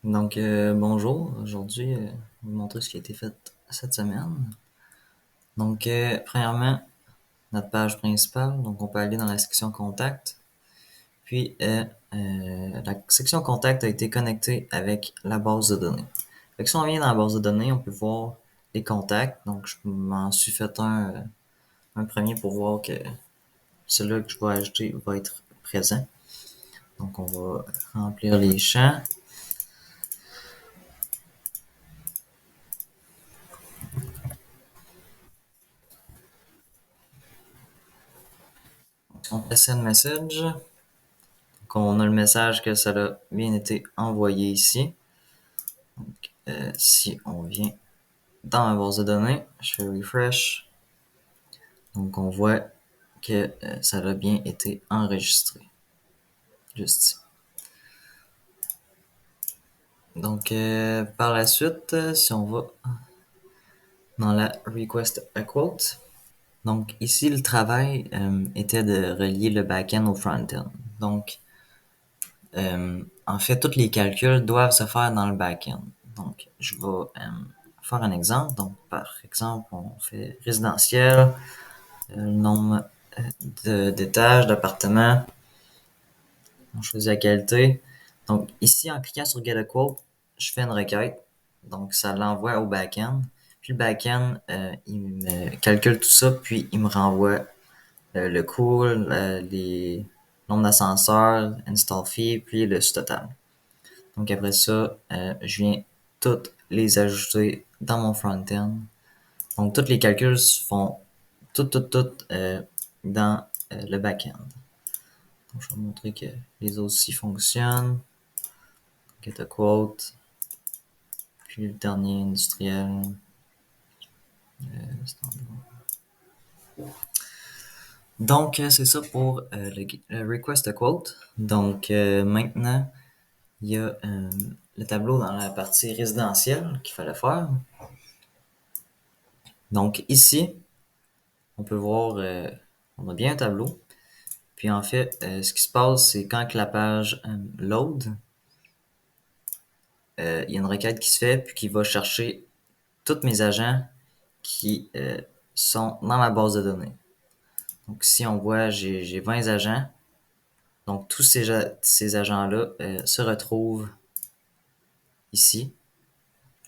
Bonjour. Aujourd'hui, je vais vous montrer ce qui a été fait cette semaine. Premièrement, notre page principale. Donc, on peut aller dans la section Contact. Puis, la section Contact a été connectée avec la base de données. Fait que si on vient dans la base de données, on peut voir les contacts. Donc, je m'en suis fait un premier pour voir que celui que je vais ajouter va être présent. Donc, on va remplir les champs. On fait send message. On a le message que ça a bien été envoyé ici. Si on vient dans ma base de données, je fais refresh. Donc, on voit que ça a bien été enregistré. Juste ici. Par la suite, si on va dans la request a quote, donc ici, le travail était de relier le backend au front-end. Donc, en fait, tous les calculs doivent se faire dans le back-end. Donc, je vais faire un exemple. Donc, par exemple, on fait résidentiel, le nombre d'étages, d'appartements. On choisit la qualité. Donc, ici, en cliquant sur Get a Quote, je fais une requête. Donc, ça l'envoie au back-end. Puis le back-end, il me calcule tout ça, puis il me renvoie le coût, les nombres d'ascenseurs, install fee, puis le total. Donc après ça, je viens toutes les ajouter dans mon front-end. Donc tous les calculs se font tout dans le back-end. Donc je vais vous montrer que les autres aussi fonctionnent. Get a quote. Puis le dernier industriel. Donc c'est ça pour le request a quote. Donc maintenant, il y a le tableau dans la partie résidentielle qu'il fallait faire. Donc ici, on peut voir, on a bien un tableau. Puis en fait, ce qui se passe, c'est quand que la page load, il y a une requête qui se fait, puis qui va chercher tous mes agents qui sont dans ma base de données. Donc si on voit, j'ai 20 agents. Donc tous ces agents-là se retrouvent ici.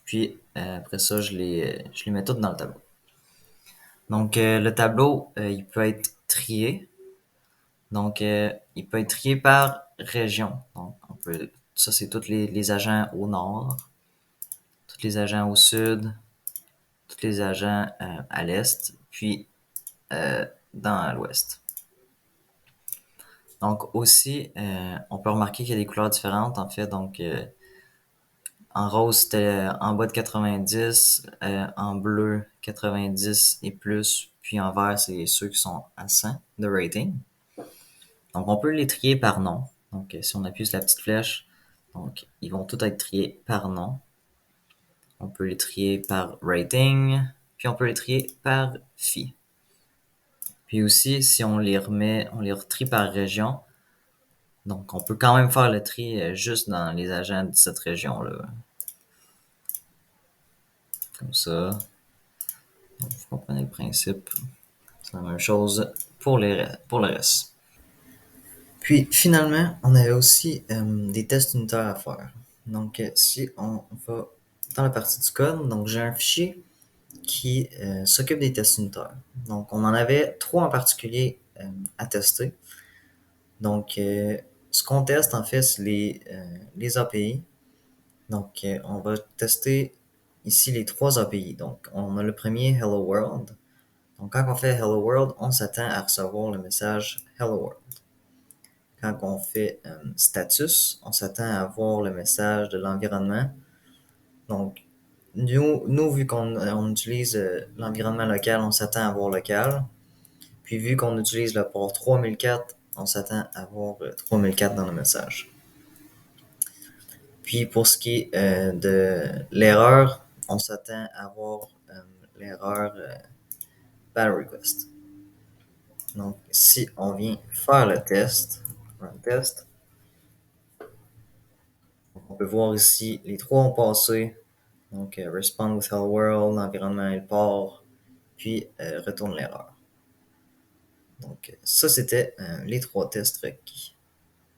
Puis après ça, je les mets tous dans le tableau. Donc le tableau, il peut être trié. Donc, il peut être trié par région. Donc, ça, c'est tous les agents au nord, tous les agents au sud, tous les agents à l'est, puis dans l'ouest. Donc, aussi, on peut remarquer qu'il y a des couleurs différentes, en fait. Donc, en rose, c'était en bas de 90, en bleu, 90 et plus, puis en vert, c'est ceux qui sont à 100 de rating. Donc, on peut les trier par nom. Donc, si on appuie sur la petite flèche, donc, ils vont tous être triés par nom. On peut les trier par rating, puis on peut les trier par fee. Puis aussi, si on les remet, on les retrie par région. Donc, on peut quand même faire le tri juste dans les agents de cette région-là. Comme ça. Donc, vous comprenez le principe. C'est la même chose pour le reste. Puis finalement, on avait aussi des tests unitaires à faire. Donc si on va dans la partie du code, donc j'ai un fichier qui s'occupe des tests unitaires. Donc on en avait trois en particulier à tester. Donc ce qu'on teste en fait, c'est les API. Donc on va tester ici les trois API. Donc on a le premier Hello World. Donc quand on fait Hello World, on s'attend à recevoir le message Hello World. Quand on fait status, on s'attend à voir le message de l'environnement. Donc, nous vu qu'on utilise l'environnement local, on s'attend à voir local. Puis, vu qu'on utilise le port 3004, on s'attend à voir 3004 dans le message. Puis, pour ce qui est de l'erreur, on s'attend à voir l'erreur bad request. Donc, si on vient faire le test, run test, On peut voir ici, les trois ont passé. Donc, respond with hello world, l'environnement et le port, puis retourne l'erreur. Donc, ça, c'était les trois tests requis.